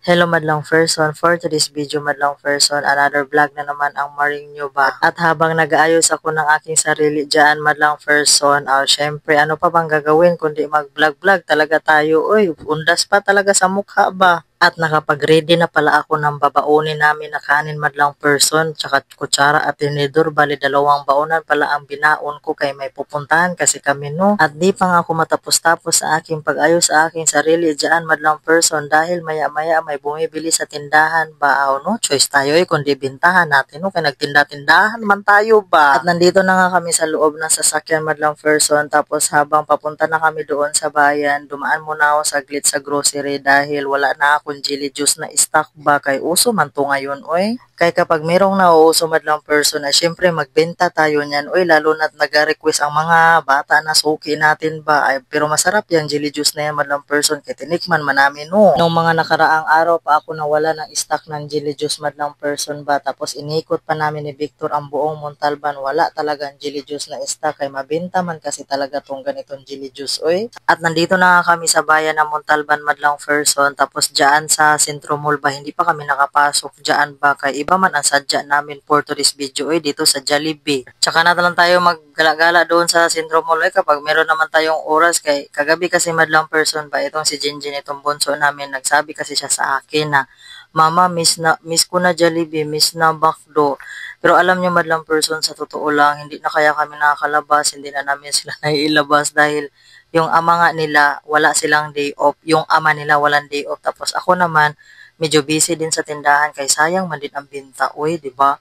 Hello madlang person, for today's video madlang person, another vlog na naman ang maring nyo ba? At habang nag-aayos ako ng aking sarili dyan madlang person, syempre ano pa bang gagawin kundi mag-vlog-vlog talaga tayo, uy, undas pa talaga sa mukha ba? At nakapag-ready na pala ako ng babaunin namin na kanin madlang person, tsaka kutsara at tinidor, bali dalawang baonan pala ang binaon ko kay may pupuntahan kasi kami no. At di pa nga ako matapos-tapos sa aking pag-ayos sa aking sarili dyan madlang person dahil maya-maya may bumibili sa tindahan ba, no choice tayo kundi bintahan natin no, kaya nagtinda-tindahan man tayo ba. At nandito na nga kami sa loob ng sasakyan madlang person, tapos habang papunta na kami doon sa bayan, dumaan muna ako saglit sa grocery dahil wala na akong jelly juice na stock ba, kay uso man to ngayon oy. Kaya kapag merong nauuso madlang person, syempre magbenta tayo niyan oy, lalo na't nag-request ang mga bata na suki natin ba, pero masarap yung jelly juice na yan madlang person, kaya tinikman man namin no. Nung mga nakaraang araw pa ako nawala ng stock ng jelly juice madlang person ba, tapos inikot pa namin ni Victor ang buong Montalban, wala talagang jelly juice na stock, kay mabenta man kasi talaga tong ganitong jelly juice oy. At nandito na kami sa bayan ng Montalban madlang person, tapos dyan sa Centro Mall ba, hindi pa kami nakapasok dyan ba, kay iba man ang sadya namin for today's video dito sa Jollibee. Tsaka na lang tayo maggala-gala doon sa Centro Mall kapag meron naman tayong oras, kay kagabi kasi madlang person ba, itong si Jinjin, itong bunso namin, nagsabi kasi siya sa akin na, Mama, miss ko na Jollibee, miss na McDo. Pero alam niyo madlang person, sa totoo lang, hindi na kaya kami nakakalabas, hindi na namin sila naiilabas dahil yung ama nga nila, wala silang day off. Yung ama nila walang day off. Tapos ako naman, medyo busy din sa tindahan kay sayang man din ang binta, uy, 'di ba?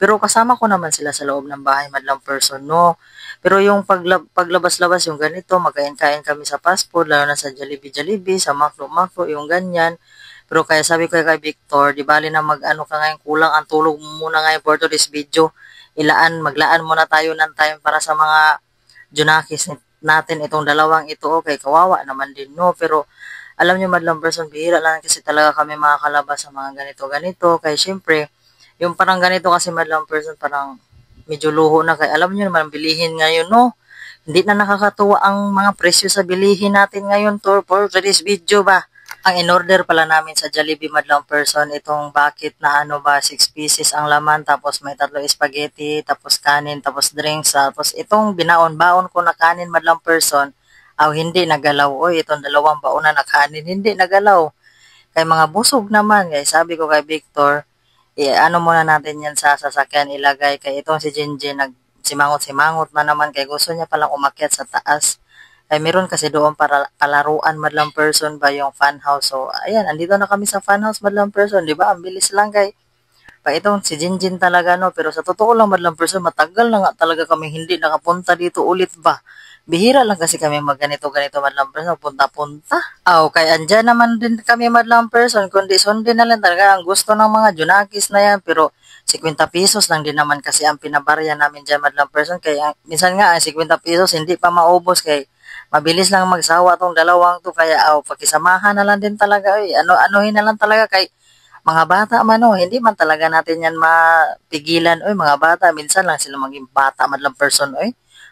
Pero kasama ko naman sila sa loob ng bahay madlang person, no. Pero yung paglabas-labas yung ganito, magkain-kain kami sa fast food, lalo na sa Jollibee, sa McDo, yung ganyan. Pero kaya sabi ko kay Victor, di bali na mag-ano ka ngayon, kulang ang tulog mo muna ngayon for today's video. Maglaan muna tayo ng time para sa mga Junakis natin itong dalawang ito, okay, kawawa naman din, no. Pero alam niyo madlang person, bihira lang kasi talaga kami makakalabas sa mga ganito-ganito. Kaya syempre, yung parang ganito kasi madlang person, parang medyo luho na. Kaya alam niyo naman, bilihin ngayon, no? Hindi na nakakatuwa ang mga presyo sa bilihin natin ngayon for today's video ba. Ang in-order pala namin sa Jollibee madlang person, itong bucket na ano ba, 6 pieces ang laman, tapos may 3 spaghetti, tapos kanin, tapos drinks, tapos itong binaon-baon ko na kanin madlang person, hindi nagalaw. Oy, itong dalawang baon na kanin, hindi nagalaw. Kay mga busog naman. Kaya sabi ko kay Victor, ano muna natin yan sa sasakyan ilagay. Kay itong si Jinjin, nagsimangot-simangot na naman. Kay gusto niya palang umakyat sa taas. Kay meron kasi doon para palaruan madlang person ba, yung fun house. So, ayan, andito na kami sa fun house madlang person. Di ba? Ang bilis lang kay. Pa itong si Jinjin talaga, no. Pero sa totoo lang madlang person, matagal na nga talaga kami hindi nakapunta dito ulit ba. Bihira lang kasi kami magganito-ganito madlang person, punta-punta. Kaya andyan naman din kami madlang person, kundi sundin na lang talaga ang gusto ng mga Junakis na yan. Pero 50 pesos lang din naman kasi ang pinabarya namin dyan madlang person. Kaya minsan nga, 50 pesos hindi pa maubos, kay mabilis lang magsawa tong dalawang to. Kaya pakisamahan na lang din talaga. Anuhin na lang talaga kay mga bata man hindi man talaga natin yan mapigilan. Mga bata, minsan lang sila maging bata madlang person.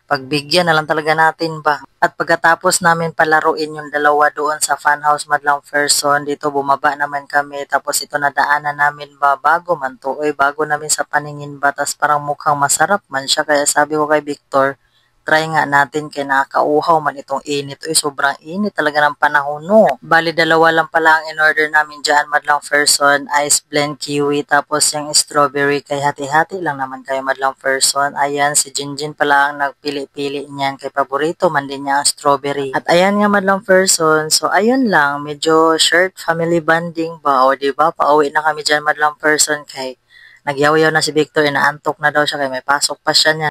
Pagbigyan na lang talaga natin ba. At pagkatapos namin palaruin yung dalawa doon sa fun house madlang person, dito bumaba naman kami, tapos ito nadaanan namin ba, bago man to, bago namin sa paningin ba, tas parang mukhang masarap man siya. Kaya sabi ko kay Victor, try nga natin, kay nakakauhaw man itong init. Sobrang init talaga ng panahon, no. Bali, dalawa lang pala ang in-order namin dyan madlang person, ice blend kiwi, tapos yung strawberry, kay hati-hati lang naman kayo madlang person. Ayan, si Jinjin pala ang nagpili-pili niyan, kay paborito man din niya ang strawberry. At ayan nga madlang person, so ayun lang, medyo short family bonding ba, diba, pauwi na kami dyan madlang person, kay nagyaw-yaw na si Victor, inaantok na daw siya, kay may pasok pa siya niya.